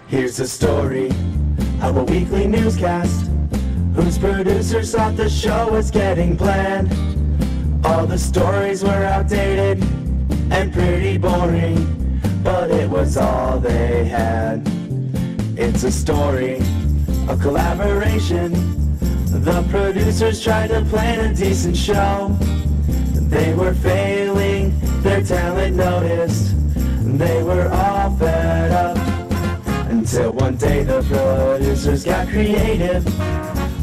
Here's a story of a weekly newscast whose producers thought the show was getting planned. All the stories were outdated and pretty boring, but it was all they had. It's a story of collaboration. The producers tried to plan a decent show. They were failing, their talent noticed. They were all fed up, until one day the producers got creative,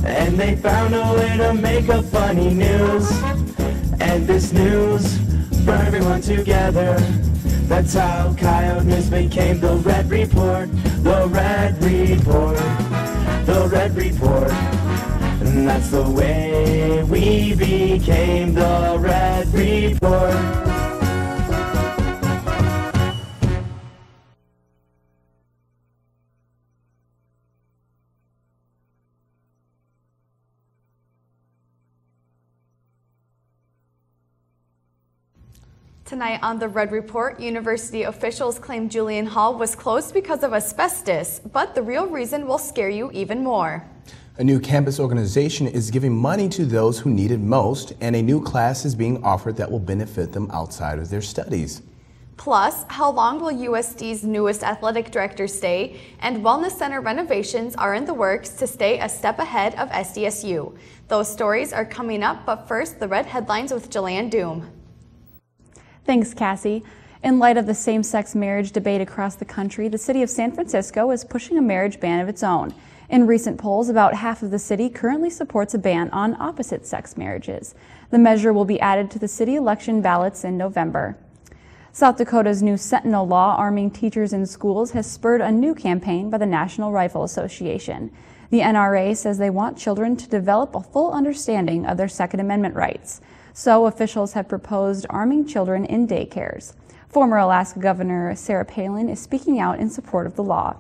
and they found a way to make a funny news. And this news brought everyone together. That's how Coyote News became the Red Report. The Red Report. The Red Report. And that's the way we became the Red Report. Tonight on the Red Report, university officials claim Julian Hall was closed because of asbestos, but the real reason will scare you even more. A new campus organization is giving money to those who need it most, and a new class is being offered that will benefit them outside of their studies. Plus, how long will USD's newest athletic director stay, and wellness center renovations are in the works to stay a step ahead of SDSU. Those stories are coming up, but first, the Red Headlines with Jillian Doom. Thanks, Cassie. In light of the same-sex marriage debate across the country, the city of San Francisco is pushing a marriage ban of its own. In recent polls, about half of the city currently supports a ban on opposite-sex marriages. The measure will be added to the city election ballots in November. South Dakota's new Sentinel law arming teachers in schools has spurred a new campaign by the National Rifle Association. The NRA says they want children to develop a full understanding of their Second Amendment rights. So officials have proposed arming children in daycares. Former Alaska Governor Sarah Palin is speaking out in support of the law.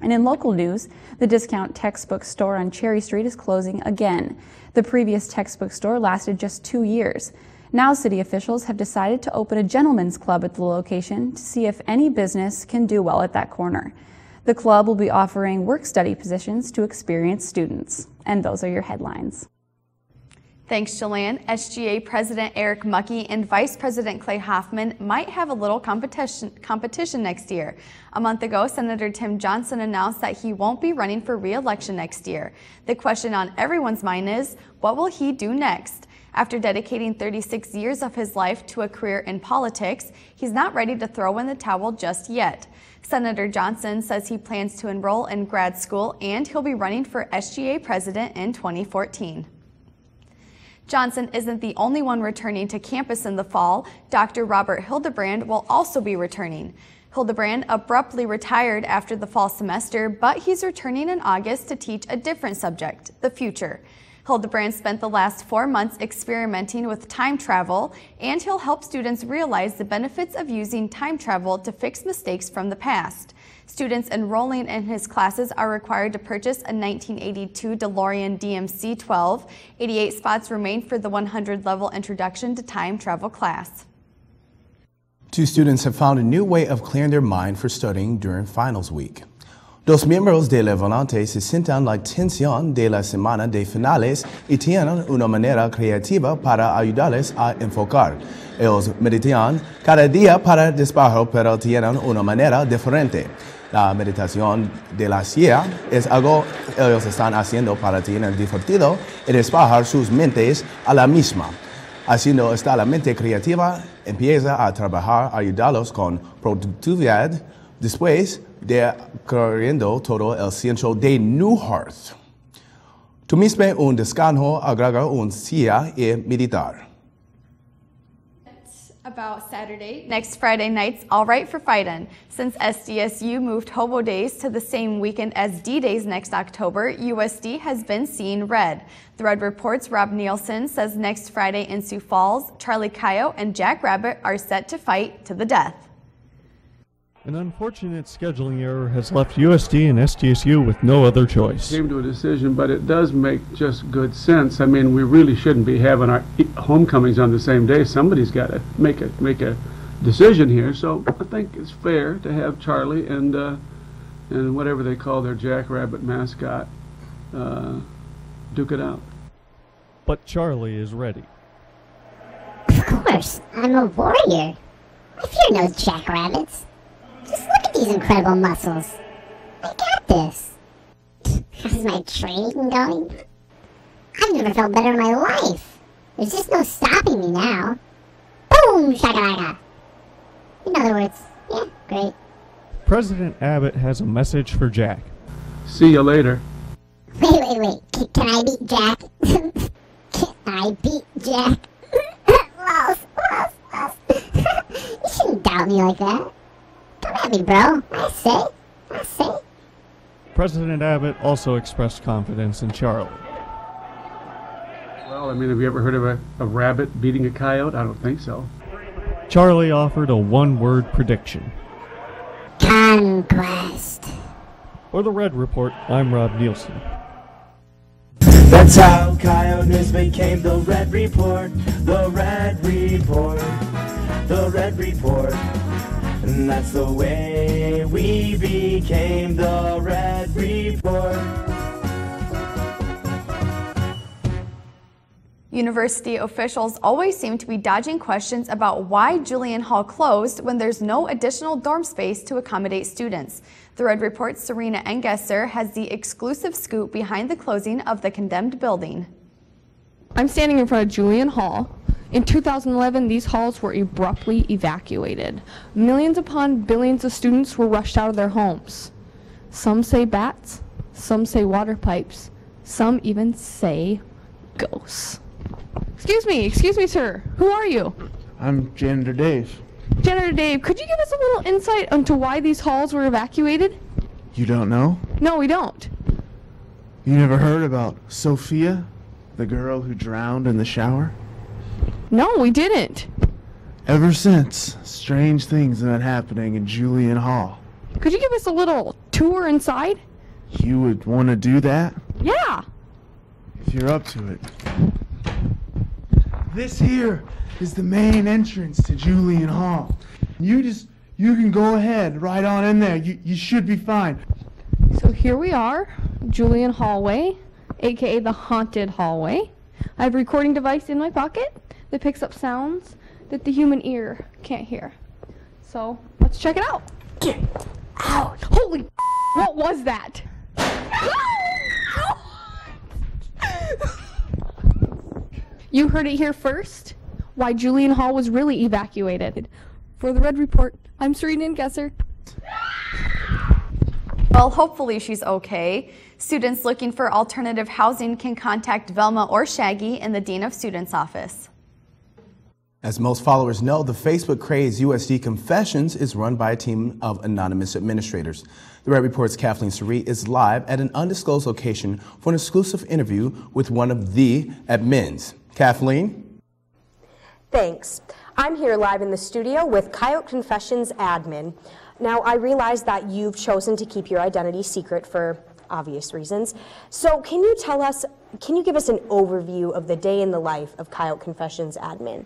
And in local news, the discount textbook store on Cherry Street is closing again. The previous textbook store lasted just 2 years. Now city officials have decided to open a gentleman's club at the location to see if any business can do well at that corner. The club will be offering work-study positions to experienced students. And those are your headlines. Thanks, Jillian. SGA President Eric Muckey and Vice President Clay Hoffman might have a little competition next year. A month ago, Senator Tim Johnson announced that he won't be running for re-election next year. The question on everyone's mind is, what will he do next? After dedicating 36 years of his life to a career in politics, he's not ready to throw in the towel just yet. Senator Johnson says he plans to enroll in grad school and he'll be running for SGA president in 2014. Johnson isn't the only one returning to campus in the fall. Dr. Robert Hildebrand will also be returning. Hildebrand abruptly retired after the fall semester, but he's returning in August to teach a different subject, the future. Hildebrand spent the last 4 months experimenting with time travel, and he'll help students realize the benefits of using time travel to fix mistakes from the past. Students enrolling in his classes are required to purchase a 1982 DeLorean DMC-12. 88 spots remain for the 100-level Introduction to Time Travel class. 2 students have found a new way of clearing their mind for studying during finals week. Dos miembros de la volante se sientan la tensión de la semana de finales y tienen una manera creativa para ayudarles a enfocar. Ellos meditan cada día para despejar, pero tienen una manera diferente. La meditación de la silla es algo que ellos están haciendo para tener divertido y despejar sus mentes a la misma. Haciendo esta la mente creativa empieza a trabajar, ayudarlos con productividad, después de corriendo todo el centro de Newhart. Tomisme un descanso, agrega un silla y meditar. About Saturday, next Friday night's All Right for Fightin'. Since SDSU moved Hobo Days to the same weekend as D-Days next October, USD has been seeing red. The Red Report's Rob Nielsen says next Friday in Sioux Falls, Charlie Coyote and Jack Rabbit are set to fight to the death. An unfortunate scheduling error has left USD and SDSU with no other choice. Came to a decision, but it does make just good sense. I mean, we really shouldn't be having our homecomings on the same day. Somebody's got to make a decision here. So I think it's fair to have Charlie and and whatever they call their jackrabbit mascot, duke it out. But Charlie is ready. Of course, I'm a warrior. I fear no jackrabbits. Just look at these incredible muscles. I got this. How's my training going? I've never felt better in my life. There's just no stopping me now. Boom, shakalaka. In other words, yeah, great. President Abbott has a message for Jack. See you later. Wait. Can I beat Jack? Can I beat Jack? Lost. You shouldn't doubt me like that. Come at me, bro. I say. President Abbott also expressed confidence in Charlie. Well, I mean, have you ever heard of a rabbit beating a coyote? I don't think so. Charlie offered a one-word prediction. Conquest. For the Red Report, I'm Rob Nielsen. That's how Coyote News became the Red Report. The Red Report. The Red Report. And that's the way we became the Red Report. University officials always seem to be dodging questions about why Julian Hall closed when there's no additional dorm space to accommodate students. The Red Report's Serena Engesser has the exclusive scoop behind the closing of the condemned building. I'm standing in front of Julian Hall. In 2011, these halls were abruptly evacuated. Millions upon billions of students were rushed out of their homes. Some say bats, some say water pipes, some even say ghosts. Excuse me, sir. Who are you? I'm Janitor Dave. Janitor Dave, could you give us a little insight into why these halls were evacuated? You don't know? No, we don't. You never heard about Sophia, the girl who drowned in the shower? No, we didn't. Ever since, strange things have been happening in Julian Hall. Could you give us a little tour inside? You would want to do that? Yeah. If you're up to it. This here is the main entrance to Julian Hall. You can go ahead, right on in there. You should be fine. So here we are, Julian Hallway, aka the haunted hallway. I have a recording device in my pocket that picks up sounds that the human ear can't hear. So let's check it out. Get out. Holy what was that? You heard it here first, why Julian Hall was really evacuated. For the Red Report, I'm Serena Engesser. Well, hopefully she's okay. Students looking for alternative housing can contact Velma or Shaggy in the Dean of Students office. As most followers know, the Facebook craze USD Confessions is run by a team of anonymous administrators. The Red Report's Kathleen Surrey is live at an undisclosed location for an exclusive interview with one of the admins. Kathleen? Thanks. I'm here live in the studio with Coyote Confessions admin. Now, I realize that you've chosen to keep your identity secret for obvious reasons. So can you give us an overview of the day in the life of Coyote Confessions admin?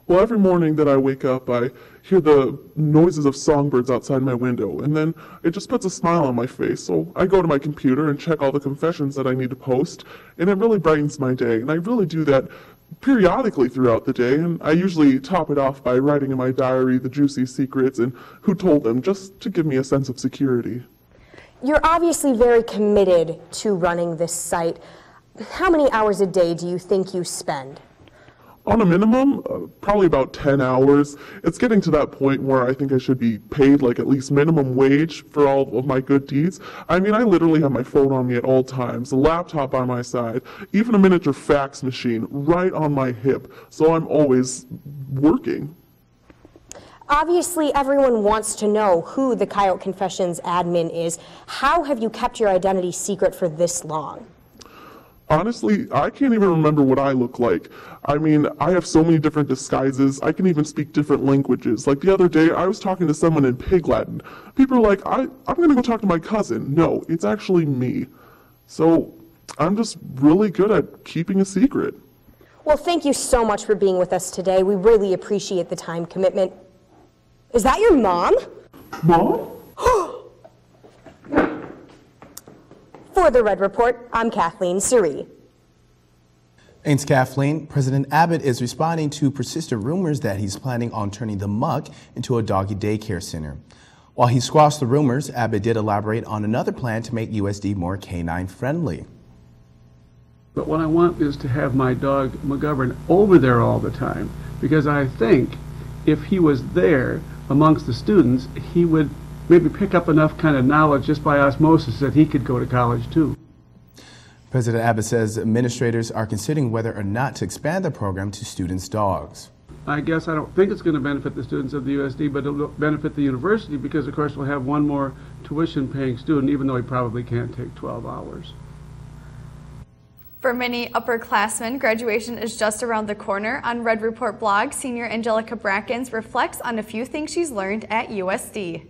Well, every morning that I wake up, I hear the noises of songbirds outside my window, and then it just puts a smile on my face. So I go to my computer and check all the confessions that I need to post, and it really brightens my day. And I really do that periodically throughout the day, and I usually top it off by writing in my diary the juicy secrets and who told them, just to give me a sense of security. You're obviously very committed to running this site. How many hours a day do you think you spend? On a minimum, probably about 10 hours. It's getting to that point where I think I should be paid like at least minimum wage for all of my good deeds. I mean, I literally have my phone on me at all times, a laptop by my side, even a miniature fax machine right on my hip, so I'm always working. Obviously, everyone wants to know who the Coyote Confessions admin is. How have you kept your identity secret for this long? Honestly, I can't even remember what I look like. I mean, I have so many different disguises. I can even speak different languages. Like the other day, I was talking to someone in Pig Latin. People are like, I'm going to go talk to my cousin. No, it's actually me. So I'm just really good at keeping a secret. Well, thank you so much for being with us today. We really appreciate the time commitment. Is that your mom? Mom? For the Red Report, I'm Kathleen Suri. Thanks, Kathleen. President Abbott is responding to persistent rumors that he's planning on turning the Muck into a doggy daycare center. While he squashed the rumors, Abbott did elaborate on another plan to make USD more canine friendly. But what I want is to have my dog McGovern over there all the time, because I think if he was there amongst the students, he would maybe pick up enough kind of knowledge just by osmosis that he could go to college too. President Abbott says administrators are considering whether or not to expand the program to students' dogs. I guess I don't think it's going to benefit the students of the USD, but it'll benefit the university because, of course, we'll have one more tuition-paying student, even though he probably can't take 12 hours. For many upperclassmen, graduation is just around the corner. On Red Report blog, senior Angelica Brackens reflects on a few things she's learned at USD.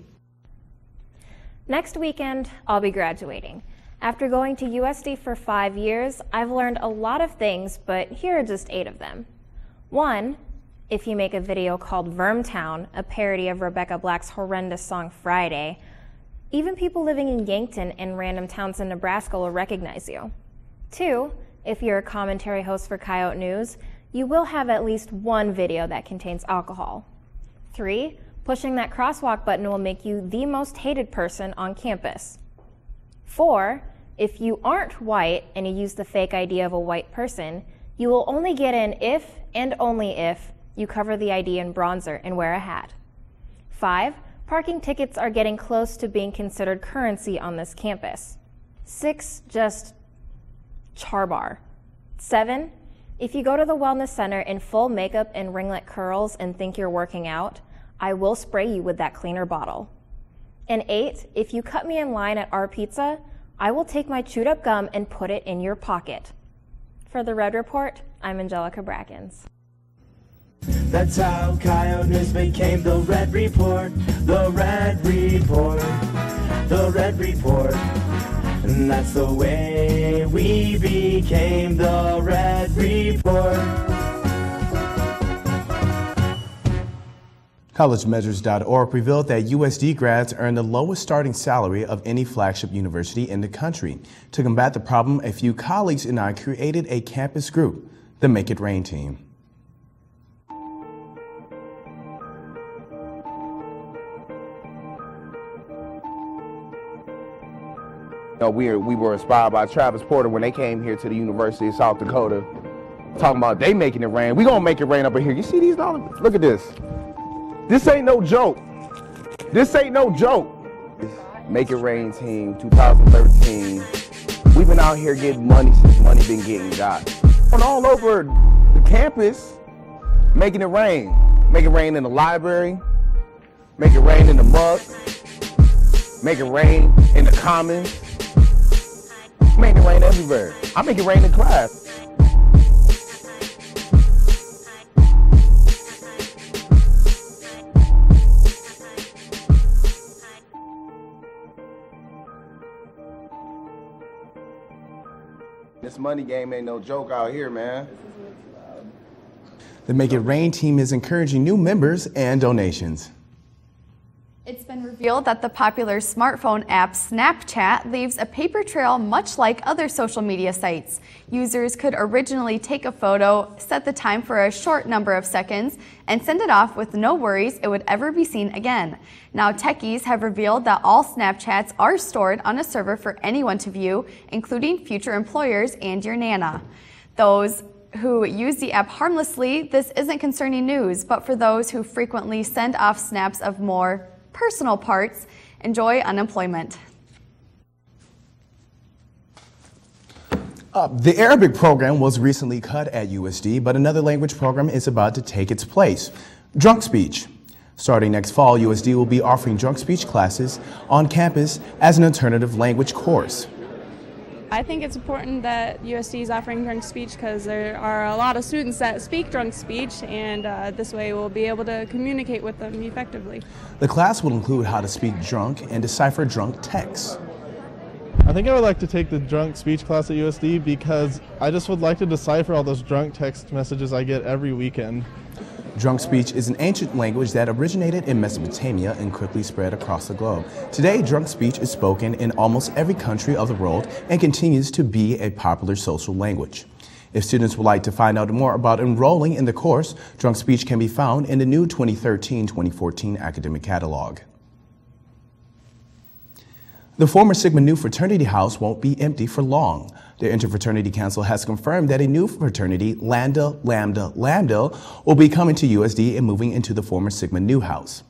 Next weekend, I'll be graduating. After going to USD for 5 years, I've learned a lot of things, but here are just 8 of them. 1, if you make a video called Vermtown, a parody of Rebecca Black's horrendous song Friday, even people living in Yankton and random towns in Nebraska will recognize you. 2, if you're a commentary host for Coyote News, you will have at least one video that contains alcohol. 3, pushing that crosswalk button will make you the most hated person on campus. 4, if you aren't white and you use the fake ID of a white person, you will only get in if and only if you cover the ID in bronzer and wear a hat. 5, parking tickets are getting close to being considered currency on this campus. 6, just charbar. 7, if you go to the wellness center in full makeup and ringlet curls and think you're working out, I will spray you with that cleaner bottle. And 8, if you cut me in line at our pizza, I will take my chewed up gum and put it in your pocket. For the Red Report, I'm Angelica Brackens. That's how Coyote News became the Red Report, the Red Report, the Red Report. And that's the way we became the Red Report. CollegeMeasures.org revealed that USD grads earn the lowest starting salary of any flagship university in the country. To combat the problem, a few colleagues and I created a campus group, the Make It Rain team. We were inspired by Travis Porter when they came here to the University of South Dakota, talking about they making it rain. We gonna make it rain up in here. You see these dollars? Look at this. This ain't no joke. This ain't no joke. Make It Rain team, 2013. We've been out here getting money since money been getting got. All over the campus, making it rain. Make it rain in the library. Make it rain in the mug. Make it rain in the commons. Make it rain everywhere. I make it rain in class. This money game ain't no joke out here, man. The Make It Rain team is encouraging new members and donations. It's been revealed that the popular smartphone app Snapchat leaves a paper trail much like other social media sites. Users could originally take a photo, set the time for a short number of seconds, and send it off with no worries it would ever be seen again. Now techies have revealed that all Snapchats are stored on a server for anyone to view, including future employers and your Nana. Those who use the app harmlessly, this isn't concerning news, but for those who frequently send off snaps of more personal parts, enjoy unemployment. The Arabic program was recently cut at USD, but another language program is about to take its place, drunk speech. Starting next fall, USD will be offering drunk speech classes on campus as an alternative language course. I think it's important that USD is offering drunk speech because there are a lot of students that speak drunk speech, and this way we'll be able to communicate with them effectively. The class will include how to speak drunk and decipher drunk texts. I think I would like to take the drunk speech class at USD because I just would like to decipher all those drunk text messages I get every weekend. Drunk speech is an ancient language that originated in Mesopotamia and quickly spread across the globe. Today, drunk speech is spoken in almost every country of the world and continues to be a popular social language. If students would like to find out more about enrolling in the course, drunk speech can be found in the new 2013-2014 academic catalog. The former Sigma Nu fraternity house won't be empty for long. The Interfraternity Council has confirmed that a new fraternity, Lambda Lambda Lambda, will be coming to USD and moving into the former Sigma Nu house.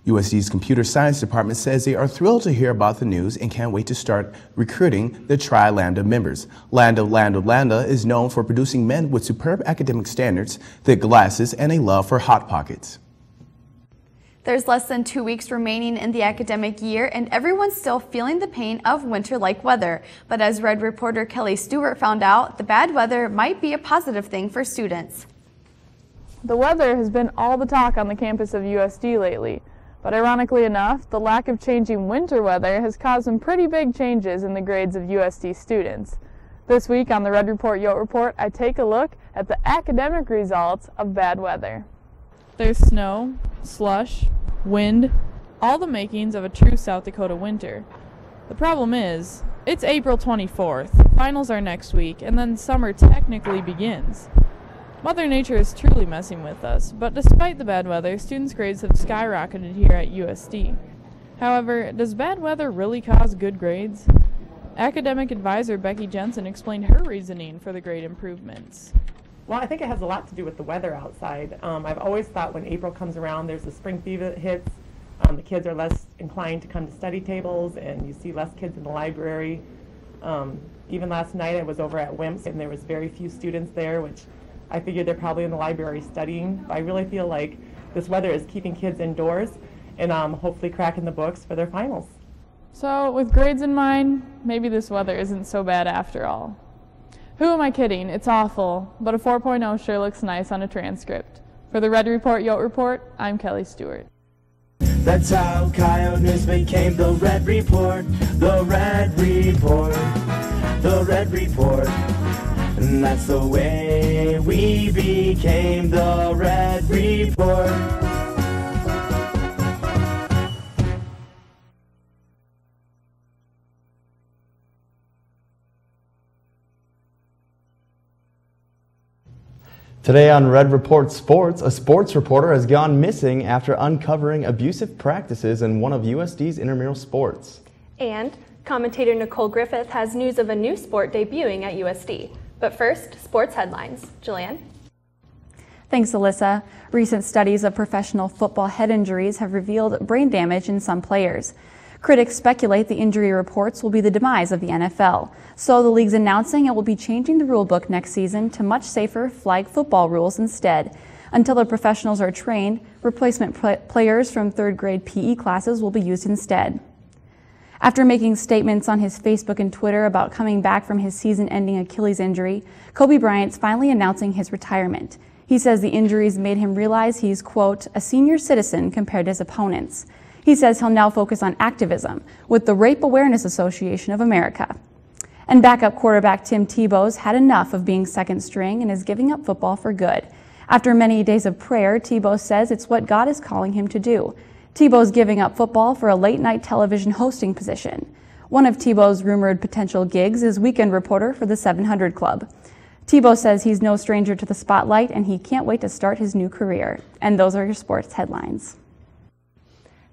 USD's computer science department says they are thrilled to hear about the news and can't wait to start recruiting the Tri-Lambda members. Lambda Lambda Lambda is known for producing men with superb academic standards, thick glasses, and a love for Hot Pockets. There's less than 2 weeks remaining in the academic year, and everyone's still feeling the pain of winter-like weather. But as Red reporter Kelly Stewart found out, the bad weather might be a positive thing for students. The weather has been all the talk on the campus of USD lately, but ironically enough, the lack of changing winter weather has caused some pretty big changes in the grades of USD students. This week on the Red Report Yote Report, I take a look at the academic results of bad weather. There's snow, slush, wind, all the makings of a true South Dakota winter. The problem is, it's April 24th, finals are next week, and then summer technically begins. Mother Nature is truly messing with us, but despite the bad weather, students' grades have skyrocketed here at USD. However, does bad weather really cause good grades? Academic advisor Becky Jensen explained her reasoning for the grade improvements. Well, I think it has a lot to do with the weather outside. I've always thought when April comes around, there's the spring fever that hits. The kids are less inclined to come to study tables, and you see less kids in the library. Even last night I was over at WIMPS, and there was very few students there, which I figured they're probably in the library studying. I really feel like this weather is keeping kids indoors and hopefully cracking the books for their finals. So, with grades in mind, maybe this weather isn't so bad after all. Who am I kidding? It's awful, but a 4.0 sure looks nice on a transcript. For the Red Report Yote Report, I'm Kelly Stewart. That's how Coyote News became the Red Report, the Red Report, the Red Report. And that's the way we became the Red Report. Today on Red Report Sports, a sports reporter has gone missing after uncovering abusive practices in one of USD's intramural sports. And commentator Nicole Griffith has news of a new sport debuting at USD. But first, sports headlines. Julianne? Thanks, Alyssa. Recent studies of professional football head injuries have revealed brain damage in some players. Critics speculate the injury reports will be the demise of the NFL. So the league's announcing it will be changing the rule book next season to much safer flag football rules instead. Until the professionals are trained, replacement players from third grade PE classes will be used instead. After making statements on his Facebook and Twitter about coming back from his season-ending Achilles injury, Kobe Bryant's finally announcing his retirement. He says the injuries made him realize he's, quote, a senior citizen compared to his opponents. He says he'll now focus on activism with the Rape Awareness Association of America. And backup quarterback Tim Tebow's had enough of being second string and is giving up football for good. After many days of prayer, Tebow says it's what God is calling him to do. Tebow's giving up football for a late-night television hosting position. One of Tebow's rumored potential gigs is weekend reporter for the 700 Club. Tebow says he's no stranger to the spotlight and he can't wait to start his new career. And those are your sports headlines.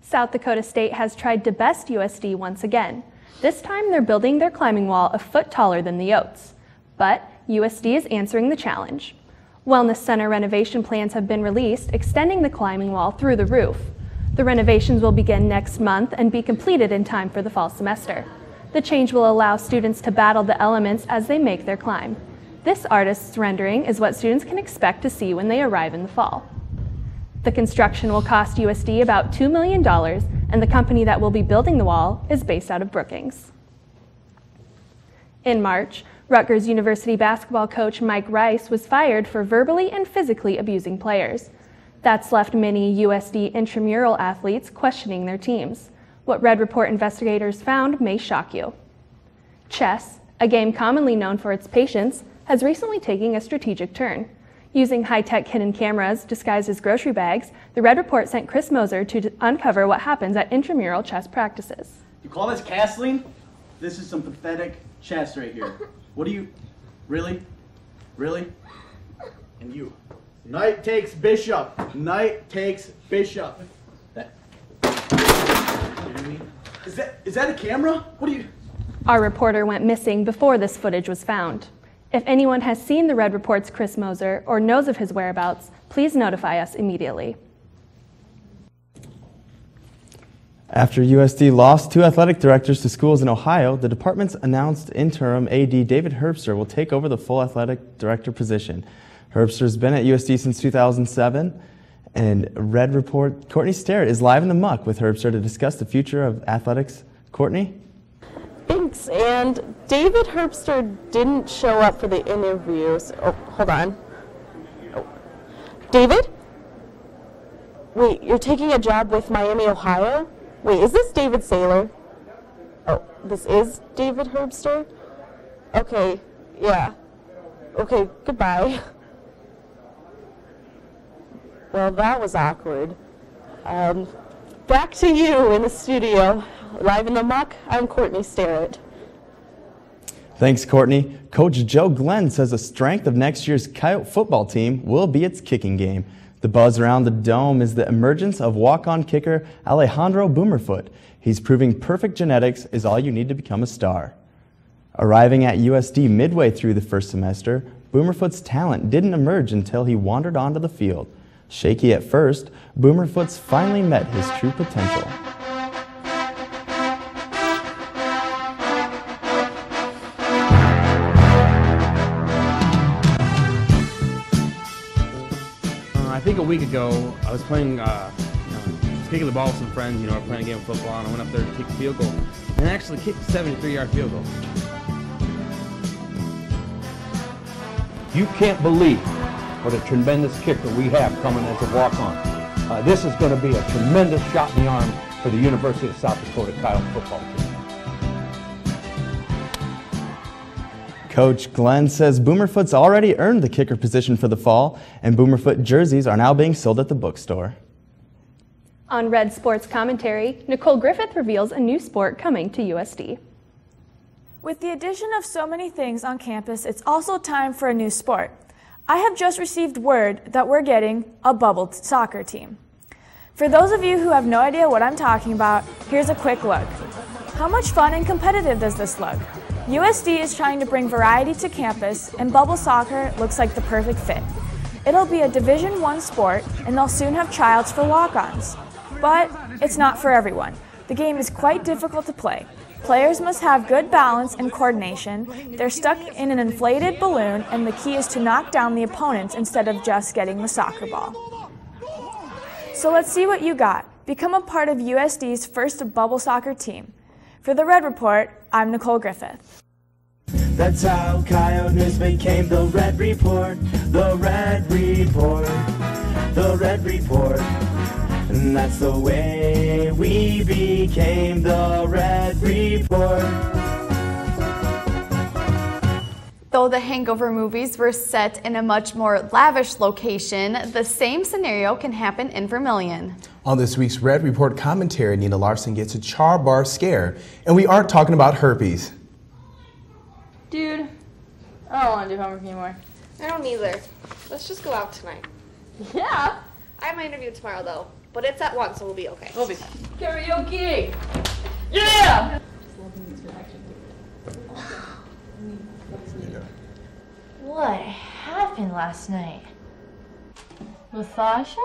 South Dakota State has tried to best USD once again. This time they're building their climbing wall a foot taller than the Yotes. But USD is answering the challenge. Wellness Center renovation plans have been released, extending the climbing wall through the roof. The renovations will begin next month and be completed in time for the fall semester. The change will allow students to battle the elements as they make their climb. This artist's rendering is what students can expect to see when they arrive in the fall. The construction will cost USD about $2 million, and the company that will be building the wall is based out of Brookings. In March, Rutgers University basketball coach Mike Rice was fired for verbally and physically abusing players. That's left many USD intramural athletes questioning their teams. What Red Report investigators found may shock you. Chess, a game commonly known for its patience, has recently taken a strategic turn. Using high-tech hidden cameras disguised as grocery bags, the Red Report sent Chris Moser to uncover what happens at intramural chess practices. You call this castling? This is some pathetic chess right here. What do you... Really? Really? And you. Knight takes bishop. Knight takes bishop. That... Is that a camera? What do you... Our reporter went missing before this footage was found. If anyone has seen the Red Report's Chris Moser or knows of his whereabouts, please notify us immediately. After USD lost 2 athletic directors to schools in Ohio, the department's announced interim AD David Herbster will take over the full athletic director position. Herbster's been at USD since 2007, and Red Report Courtney Sterrett is live in the muck with Herbster to discuss the future of athletics. Courtney? Thanks. And David Herbster didn't show up for the interviews. Oh, hold on. Oh. David? Wait, you're taking a job with Miami, Ohio? Wait, is this David Saylor? Oh, this is David Herbster? Okay, yeah. Okay, goodbye. Well, that was awkward. Back to you in the studio. Live in the muck, I'm Courtney Sterrett. Thanks, Courtney. Coach Joe Glenn says the strength of next year's Coyote football team will be its kicking game. The buzz around the Dome is the emergence of walk-on kicker Alejandro Boomerfoot. He's proving perfect genetics is all you need to become a star. Arriving at USD midway through the first semester, Boomerfoot's talent didn't emerge until he wandered onto the field. Shaky at first, Boomerfoot's finally met his true potential. I think a week ago, I was playing, kicking the ball with some friends, we're playing a game of football, and I went up there to kick a field goal, and I actually kicked a 73-yard field goal. You can't believe what a tremendous kicker we have coming as a walk-on. This is going to be a tremendous shot in the arm for the University of South Dakota Coyote football team. Coach Glenn says Boomerfoot's already earned the kicker position for the fall, and Boomerfoot jerseys are now being sold at the bookstore. On Red Sports Commentary, Nicole Griffith reveals a new sport coming to USD. With the addition of so many things on campus, it's also time for a new sport. I have just received word that we're getting a bubble soccer team. For those of you who have no idea what I'm talking about, here's a quick look. How much fun and competitive does this look? USD is trying to bring variety to campus, and bubble soccer looks like the perfect fit. It'll be a Division I sport, and they'll soon have tryouts for walk-ons. But it's not for everyone. The game is quite difficult to play. Players must have good balance and coordination. They're stuck in an inflated balloon, and the key is to knock down the opponents instead of just getting the soccer ball. So let's see what you got. Become a part of USD's first bubble soccer team. For the Red Report, I'm Nicole Griffith. That's how Coyote News became the Red Report, the Red Report, the Red Report. And that's the way we became the Red Report. Though the Hangover movies were set in a much more lavish location, the same scenario can happen in Vermillion. On this week's Red Report commentary, Nina Larson gets a char bar scare, and we aren't talking about herpes. Dude, I don't want to do homework anymore. I don't either. Let's just go out tonight. Yeah. I have my interview tomorrow though, but it's at 1, so we'll be okay. We'll be fine. Karaoke! Yeah! What happened last night? With Sasha?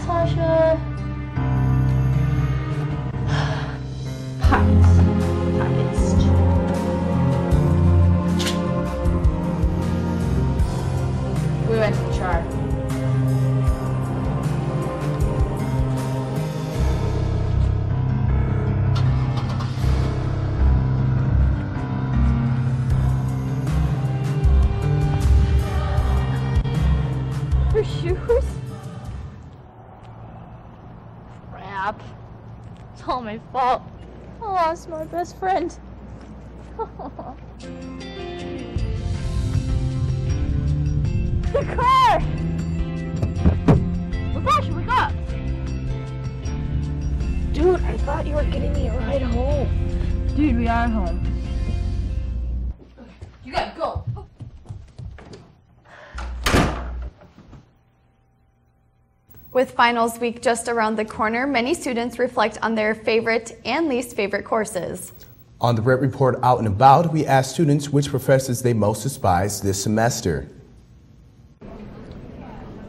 Sasha. Pockets. We went to the char. Her shoes? Crap. It's all all my fault. I lost my best friend. The car! Natasha, wake up! Dude, I thought you were getting me a ride home. Dude, we are home. You gotta go. With finals week just around the corner, many students reflect on their favorite and least favorite courses. On the Red Report Out and About, we asked students which professors they most despise this semester.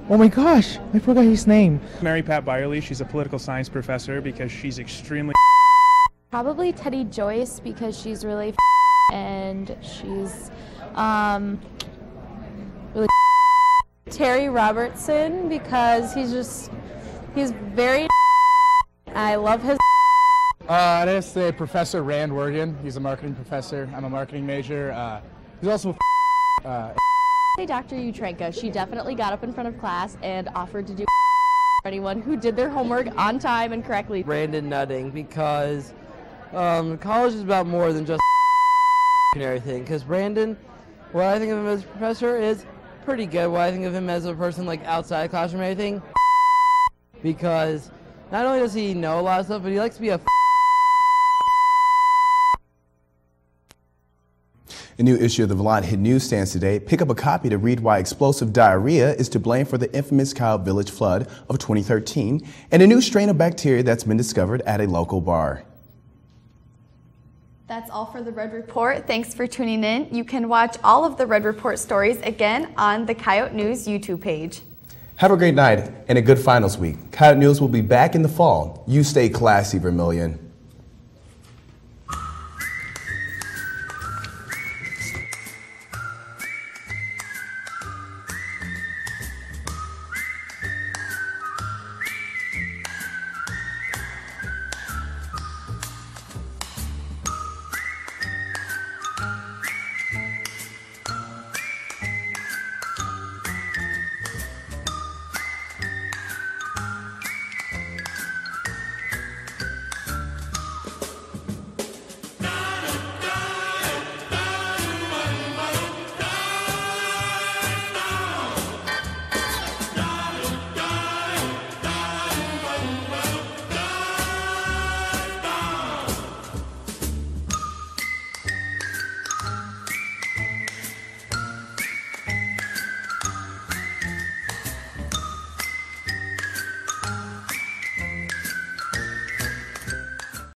Oh my gosh, I forgot his name. Mary Pat Byerly, she's a political science professor because she's extremely Probably Teddy Joyce because she's really and she's really Terry Robertson because he's very I love his I'd have to say Professor Rand Wergen. He's a marketing professor. I'm a marketing major. He's also Say Dr. Utrenka. She definitely got up in front of class and offered to do for anyone who did their homework on time and correctly. Brandon Nutting because college is about more than just and everything. Because Brandon, what I think of him as a professor is pretty good. What I think of him as a person like outside the classroom and everything, because not only does he know a lot of stuff, but he likes to be a A new issue of the Vermont Hit Newsstands today. Pick up a copy to read why explosive diarrhea is to blame for the infamous Coyote Village flood of 2013 and a new strain of bacteria that's been discovered at a local bar. That's all for the Red Report. Thanks for tuning in. You can watch all of the Red Report stories again on the Coyote News YouTube page. Have a great night and a good finals week. Coyote News will be back in the fall. You stay classy, Vermilion.